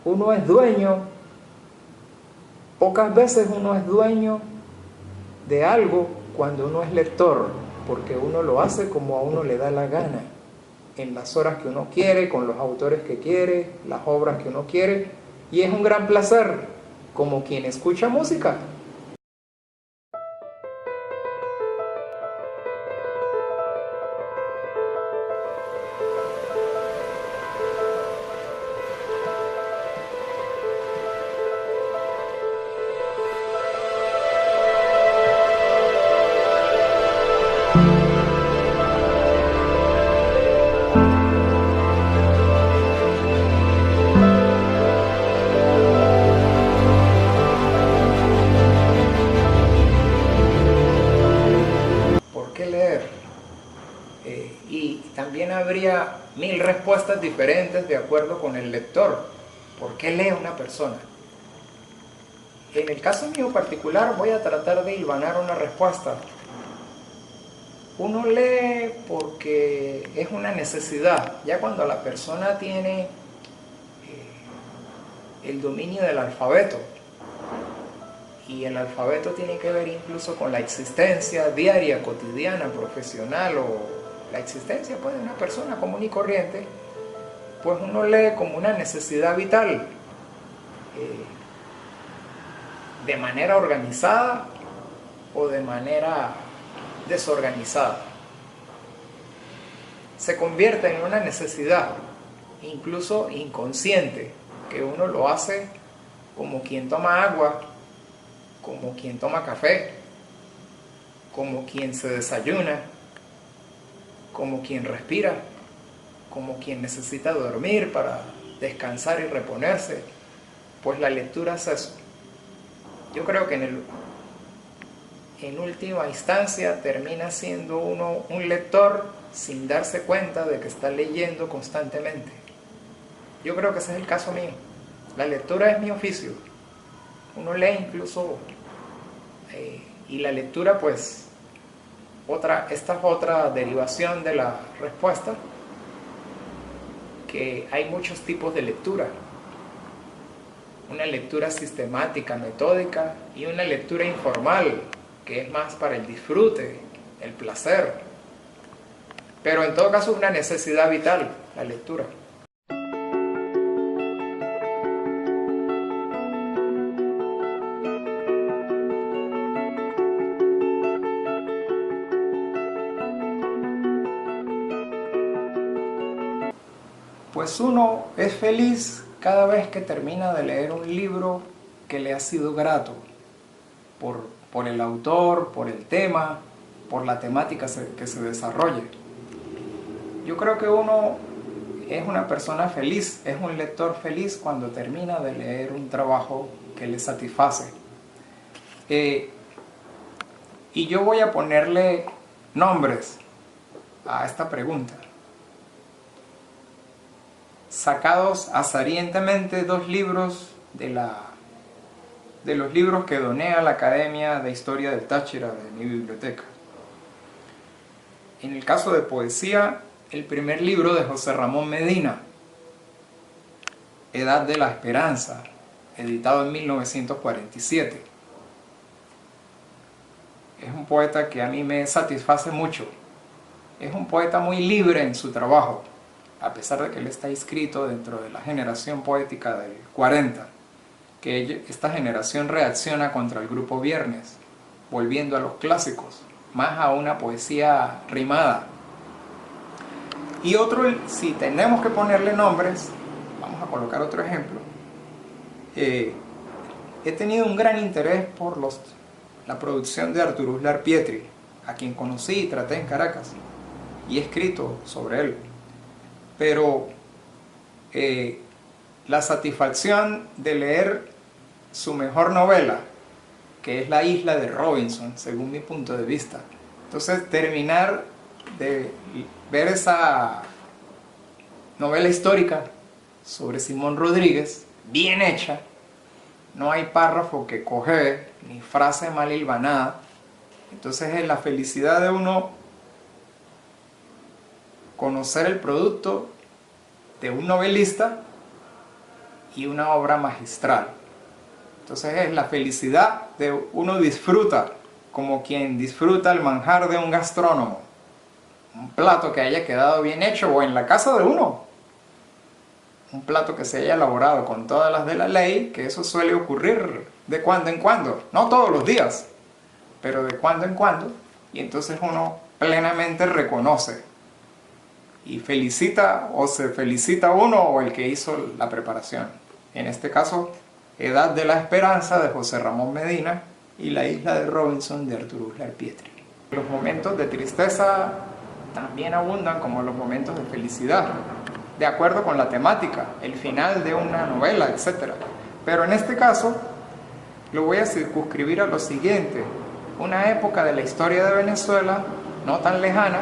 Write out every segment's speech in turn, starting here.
Uno es dueño, pocas veces uno es dueño de algo cuando uno es lector, porque uno lo hace como a uno le da la gana, en las horas que uno quiere, con los autores que quiere, las obras que uno quiere, y es un gran placer, como quien escucha música. ¿Por qué leer? Y también habría mil respuestas diferentes de acuerdo con el lector. ¿Por qué lee una persona? En el caso mío particular voy a tratar de hilvanar una respuesta. Uno lee porque es una necesidad. Ya cuando la persona tiene el dominio del alfabeto, y el alfabeto tiene que ver incluso con la existencia diaria, cotidiana, profesional o la existencia pues, de una persona común y corriente, pues uno lee como una necesidad vital, de manera organizada o de manera desorganizada. Se convierte en una necesidad, incluso inconsciente, que uno lo hace como quien toma agua, como quien toma café, como quien se desayuna, como quien respira, como quien necesita dormir para descansar y reponerse. Pues la lectura es eso. Yo creo que en última instancia termina siendo uno un lector sin darse cuenta de que está leyendo constantemente. Yo creo que ese es el caso mío. La lectura es mi oficio. Uno lee incluso, y la lectura pues, esta es otra derivación de la respuesta, que hay muchos tipos de lectura. Una lectura sistemática, metódica, y una lectura informal, que es más para el disfrute, el placer. Pero en todo caso es una necesidad vital, la lectura. Pues uno es feliz cada vez que termina de leer un libro que le ha sido grato, por el autor, por el tema, por la temática que se desarrolle. Yo creo que uno es una persona feliz, es un lector feliz cuando termina de leer un trabajo que le satisface. Y yo voy a ponerle nombres a esta pregunta. Sacados azarientemente dos libros de los libros que doné a la Academia de Historia del Táchira de mi biblioteca. En el caso de poesía, el primer libro de José Ramón Medina, Edad de la Esperanza, editado en 1947. Es un poeta que a mí me satisface mucho. Es un poeta muy libre en su trabajo, a pesar de que él está inscrito dentro de la generación poética del 40, que esta generación reacciona contra el grupo Viernes, volviendo a los clásicos, más a una poesía rimada. Y otro, si tenemos que ponerle nombres, vamos a colocar otro ejemplo. He tenido un gran interés por la producción de Arturo Uslar Pietri, a quien conocí y traté en Caracas, y he escrito sobre él. Pero la satisfacción de leer su mejor novela, que es La isla de Robinson, según mi punto de vista. Entonces, terminar de ver esa novela histórica sobre Simón Rodríguez, bien hecha, no hay párrafo que coger, ni frase mal hilvanada. Entonces es la felicidad de uno conocer el producto de un novelista y una obra magistral. Entonces es la felicidad de uno disfruta como quien disfruta el manjar de un gastrónomo. Un plato que haya quedado bien hecho, o en la casa de uno. Un plato que se haya elaborado con todas las de la ley, que eso suele ocurrir de cuando en cuando. No todos los días, pero de cuando en cuando. Y entonces uno plenamente reconoce y felicita, o se felicita uno o el que hizo la preparación. En este caso, Edad de la Esperanza de José Ramón Medina y La Isla de Robinson de Arturo Uslar Pietri. Los momentos de tristeza también abundan como los momentos de felicidad, de acuerdo con la temática, el final de una novela, etc. Pero en este caso lo voy a circunscribir a lo siguiente: una época de la historia de Venezuela no tan lejana,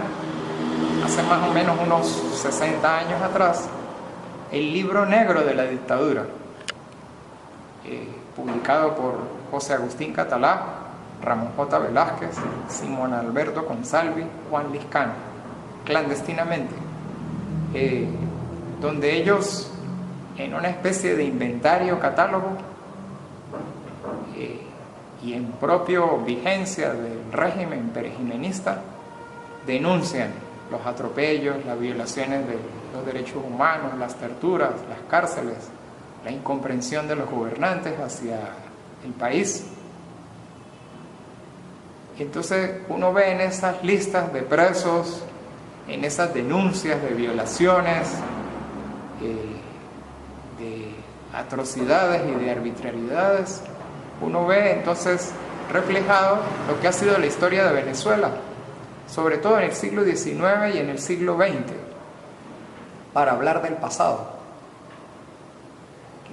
hace más o menos unos 60 años atrás, el libro negro de la dictadura, publicado por José Agustín Catalá, Ramón J. Velázquez, Simón Alberto Consalvi, Juan Liscano, clandestinamente, donde ellos, en una especie de inventario, catálogo, y en propio vigencia del régimen perejimenista, denuncian los atropellos, las violaciones de los derechos humanos, las torturas, las cárceles, la incomprensión de los gobernantes hacia el país. Entonces uno ve en esas listas de presos, en esas denuncias de violaciones, de atrocidades y de arbitrariedades, uno ve entonces reflejado lo que ha sido la historia de Venezuela, sobre todo en el siglo XIX y en el siglo XX, para hablar del pasado.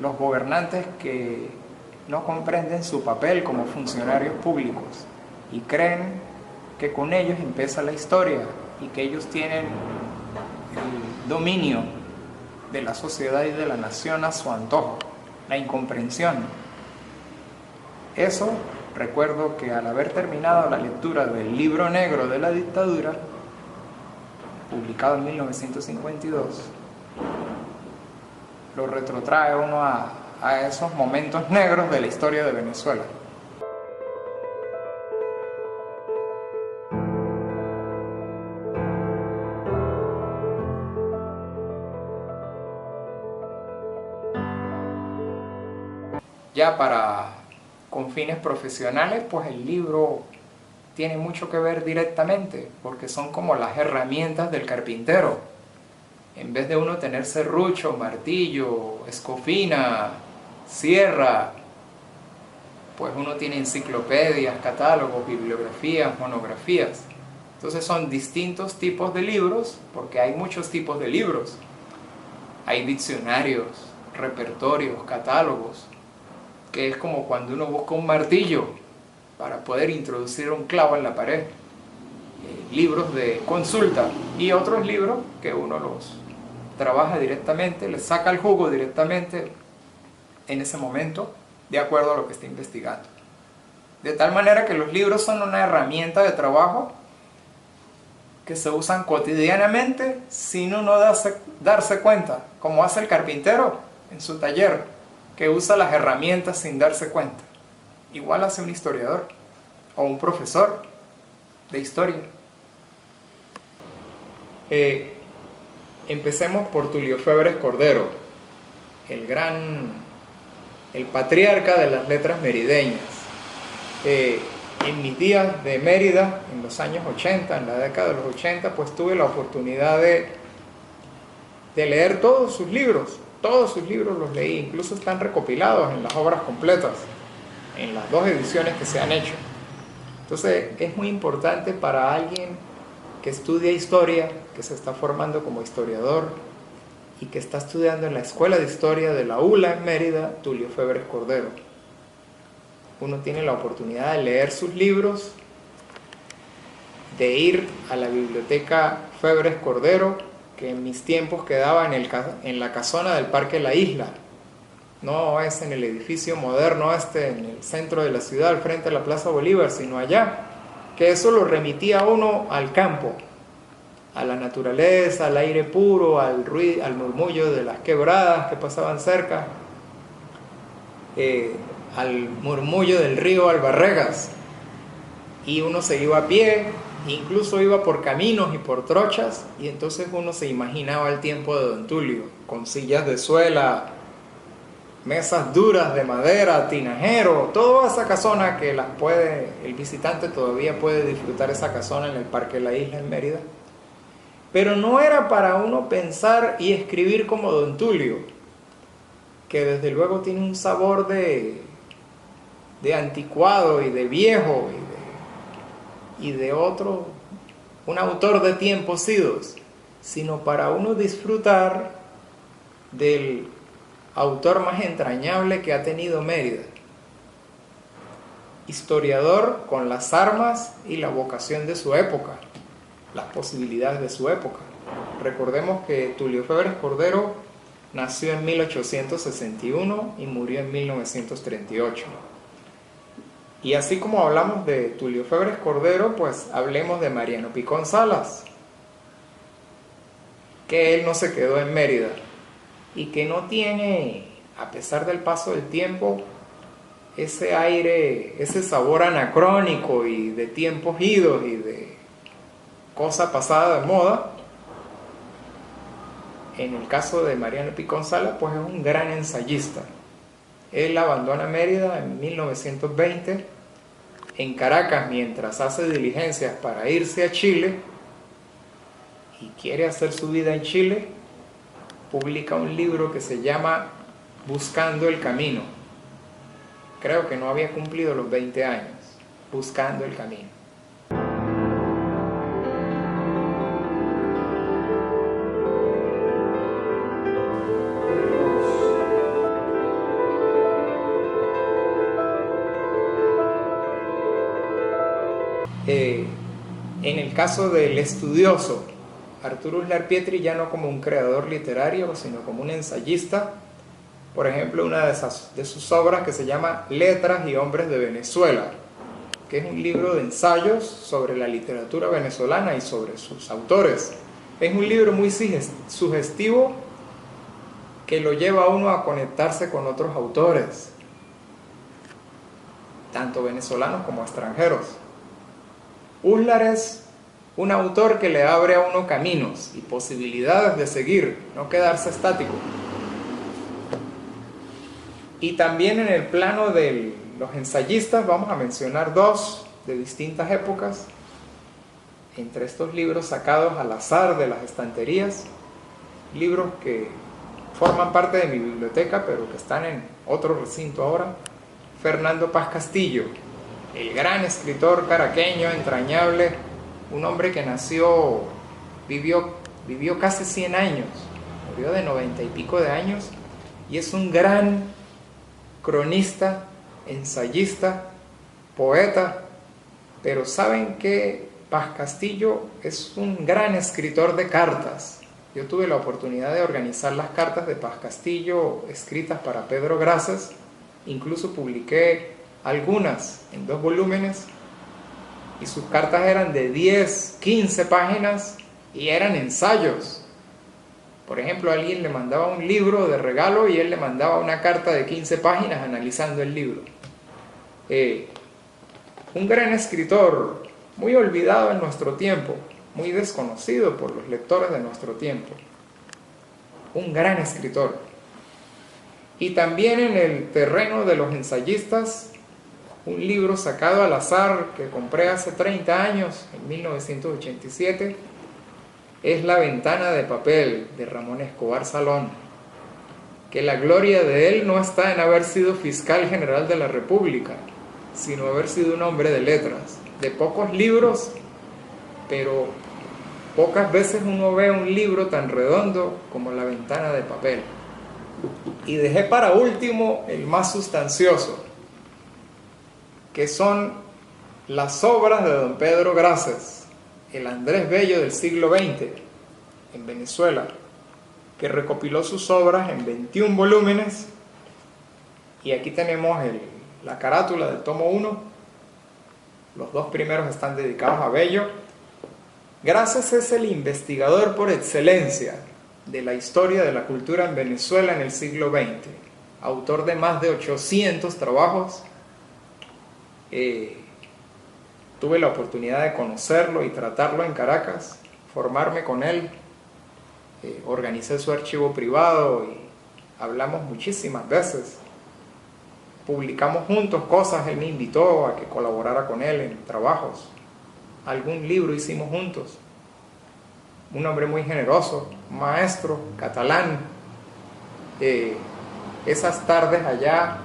Los gobernantes que no comprenden su papel como funcionarios públicos y creen que con ellos empieza la historia y que ellos tienen el dominio de la sociedad y de la nación a su antojo, la incomprensión. Eso, recuerdo que al haber terminado la lectura del libro negro de la dictadura, publicado en 1952, lo retrotrae uno a esos momentos negros de la historia de Venezuela. Ya con fines profesionales, pues el libro tiene mucho que ver directamente, porque son como las herramientas del carpintero. En vez de uno tener serrucho, martillo, escofina, sierra, pues uno tiene enciclopedias, catálogos, bibliografías, monografías. Entonces son distintos tipos de libros, porque hay muchos tipos de libros. Hay diccionarios, repertorios, catálogos, que es como cuando uno busca un martillo para poder introducir un clavo en la pared. Libros de consulta y otros libros que uno los trabaja directamente, le saca el jugo directamente en ese momento, de acuerdo a lo que está investigando. De tal manera que los libros son una herramienta de trabajo que se usan cotidianamente sin uno darse cuenta, como hace el carpintero en su taller, que usa las herramientas sin darse cuenta. Igual hace un historiador o un profesor de historia. Empecemos por Tulio Febres Cordero, el patriarca de las letras merideñas. En mis días de Mérida, en los años 80, en la década de los 80, pues tuve la oportunidad de leer todos sus libros los leí, incluso están recopilados en las obras completas, en las 2 ediciones que se han hecho. Entonces es muy importante para alguien que estudia historia, que se está formando como historiador y que está estudiando en la Escuela de Historia de la ULA en Mérida, Tulio Febres Cordero. Uno tiene la oportunidad de leer sus libros, de ir a la biblioteca Febres Cordero, que en mis tiempos quedaba en la casona del Parque La Isla. No es en el edificio moderno en el centro de la ciudad, al frente de la Plaza Bolívar, sino allá, que eso lo remitía a uno al campo, a la naturaleza, al aire puro, al ruido, al murmullo de las quebradas que pasaban cerca, al murmullo del río Albarregas, y uno se iba a pie, incluso iba por caminos y por trochas, y entonces uno se imaginaba el tiempo de Don Tulio, con sillas de suela, mesas duras de madera, tinajero, toda esa casona que el visitante todavía puede disfrutar esa casona en el Parque La Isla en Mérida. Pero no era para uno pensar y escribir como Don Tulio, que desde luego tiene un sabor de anticuado y de viejo y de otro, un autor de tiempos idos, sino para uno disfrutar del autor más entrañable que ha tenido Mérida, historiador con las armas y la vocación de su época, las posibilidades de su época. Recordemos que Tulio Febres Cordero nació en 1861 y murió en 1938. Y así como hablamos de Tulio Febres Cordero, pues hablemos de Mariano Picón Salas, que él no se quedó en Mérida y que no tiene, a pesar del paso del tiempo, ese aire, ese sabor anacrónico y de tiempos idos y de cosa pasada de moda. En el caso de Mariano Picón Salas, pues es un gran ensayista. Él abandona Mérida en 1920 en Caracas mientras hace diligencias para irse a Chile y quiere hacer su vida en Chile. Publica un libro que se llama Buscando el Camino. Creo que no había cumplido los 20 años. Buscando el Camino. En el caso del estudioso Arturo Uslar Pietri, ya no como un creador literario, sino como un ensayista, por ejemplo, una de sus obras que se llama Letras y Hombres de Venezuela, que es un libro de ensayos sobre la literatura venezolana y sobre sus autores. Es un libro muy sugestivo que lo lleva a uno a conectarse con otros autores, tanto venezolanos como extranjeros. Uslar es un autor que le abre a uno caminos y posibilidades de seguir, no quedarse estático. Y también en el plano de los ensayistas vamos a mencionar dos de distintas épocas, entre estos libros sacados al azar de las estanterías, libros que forman parte de mi biblioteca pero que están en otro recinto ahora. Fernando Paz Castillo, el gran escritor caraqueño, entrañable, un hombre que vivió casi 100 años, murió de 90 y pico de años, y es un gran cronista, ensayista, poeta. Pero saben que Paz Castillo es un gran escritor de cartas. Yo tuve la oportunidad de organizar las cartas de Paz Castillo escritas para Pedro Grases, incluso publiqué algunas en 2 volúmenes, y sus cartas eran de 10, 15 páginas y eran ensayos. Por ejemplo, alguien le mandaba un libro de regalo y él le mandaba una carta de 15 páginas analizando el libro. Un gran escritor, muy olvidado en nuestro tiempo, muy desconocido por los lectores de nuestro tiempo. Un gran escritor. Y también en el terreno de los ensayistas, un libro sacado al azar que compré hace 30 años, en 1987, es La Ventana de Papel, de Ramón Escobar Salón, que la gloria de él no está en haber sido fiscal general de la República, sino haber sido un hombre de letras, de pocos libros, pero pocas veces uno ve un libro tan redondo como La Ventana de Papel. Y dejé para último el más sustancioso, que son las obras de don Pedro Grases, el Andrés Bello del siglo XX en Venezuela, que recopiló sus obras en 21 volúmenes, y aquí tenemos la carátula del tomo 1. Los 2 primeros están dedicados a Bello. Grases es el investigador por excelencia de la historia de la cultura en Venezuela en el siglo XX. autor de más de 800 trabajos. Tuve la oportunidad de conocerlo y tratarlo en Caracas, formarme con él, organicé su archivo privado y hablamos muchísimas veces. Publicamos juntos cosas, él me invitó a que colaborara con él en trabajos. Algún libro hicimos juntos. Un hombre muy generoso, un maestro catalán. Esas tardes allá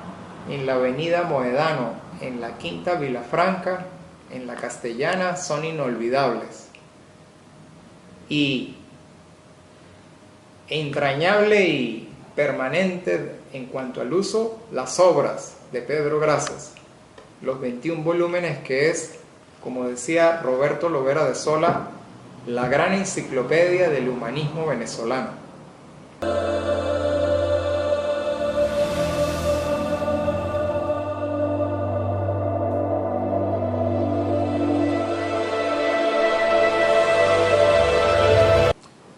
en la avenida Moedano, en la Quinta Vilafranca, en la Castellana, son inolvidables. Y entrañable y permanente en cuanto al uso, las obras de Pedro Grases, los 21 volúmenes que es, como decía Roberto Lovera de Sola, la gran enciclopedia del humanismo venezolano.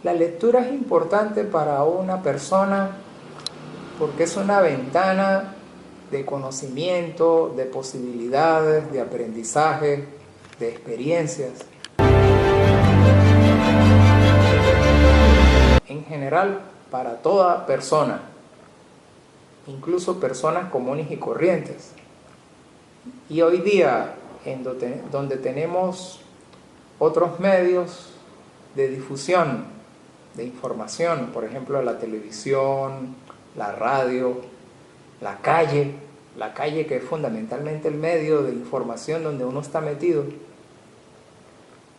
La lectura es importante para una persona porque es una ventana de conocimiento, de posibilidades, de aprendizaje, de experiencias. En general, para toda persona, incluso personas comunes y corrientes. Y hoy día, donde tenemos otros medios de difusión, de información, por ejemplo la televisión, la radio, la calle que es fundamentalmente el medio de información donde uno está metido.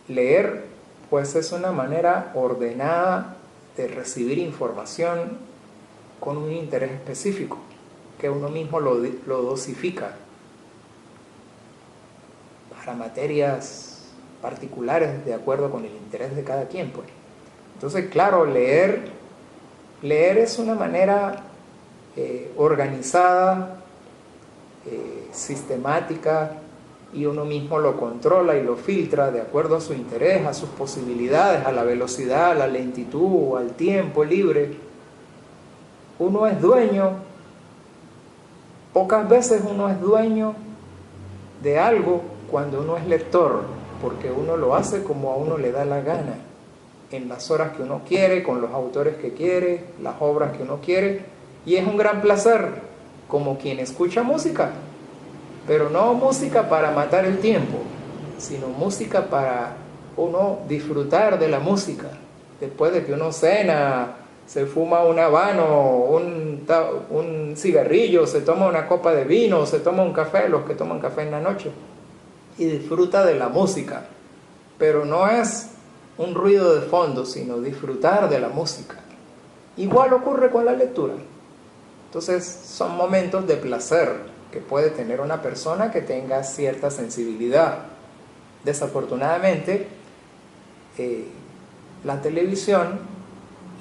Leer pues es una manera ordenada de recibir información con un interés específico, que uno mismo lo dosifica para materias particulares de acuerdo con el interés de cada quien, pues. Entonces, claro, leer es una manera organizada, sistemática, y uno mismo lo controla y lo filtra de acuerdo a su interés, a sus posibilidades, a la velocidad, a la lentitud, al tiempo libre. Uno es dueño, pocas veces uno es dueño de algo cuando uno es lector, porque uno lo hace como a uno le da la gana, en las horas que uno quiere, con los autores que quiere, las obras que uno quiere, y es un gran placer, como quien escucha música, pero no música para matar el tiempo, sino música para uno disfrutar de la música, después de que uno cena, se fuma un habano, un cigarrillo, se toma una copa de vino, se toma un café, los que toman café en la noche, y disfruta de la música, pero no es un ruido de fondo, sino disfrutar de la música. Igual ocurre con la lectura. Entonces son momentos de placer que puede tener una persona que tenga cierta sensibilidad. Desafortunadamente, la televisión,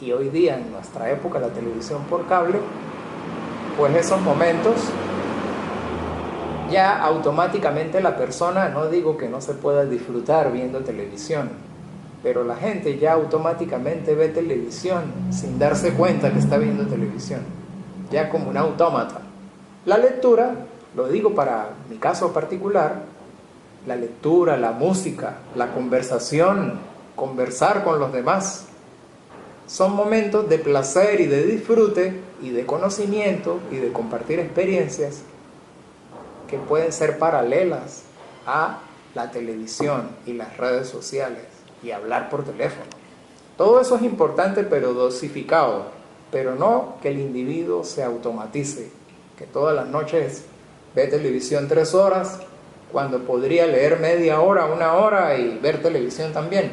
y hoy día en nuestra época la televisión por cable, pues esos momentos ya automáticamente la persona, no digo que no se pueda disfrutar viendo televisión, pero la gente ya automáticamente ve televisión sin darse cuenta que está viendo televisión, ya como un autómata. La lectura, lo digo para mi caso particular, la lectura, la música, la conversación, conversar con los demás, son momentos de placer y de disfrute y de conocimiento y de compartir experiencias que pueden ser paralelas a la televisión y las redes sociales y hablar por teléfono. Todo eso es importante, pero dosificado, pero no que el individuo se automatice, que todas las noches ve televisión 3 horas, cuando podría leer media hora, 1 hora y ver televisión también.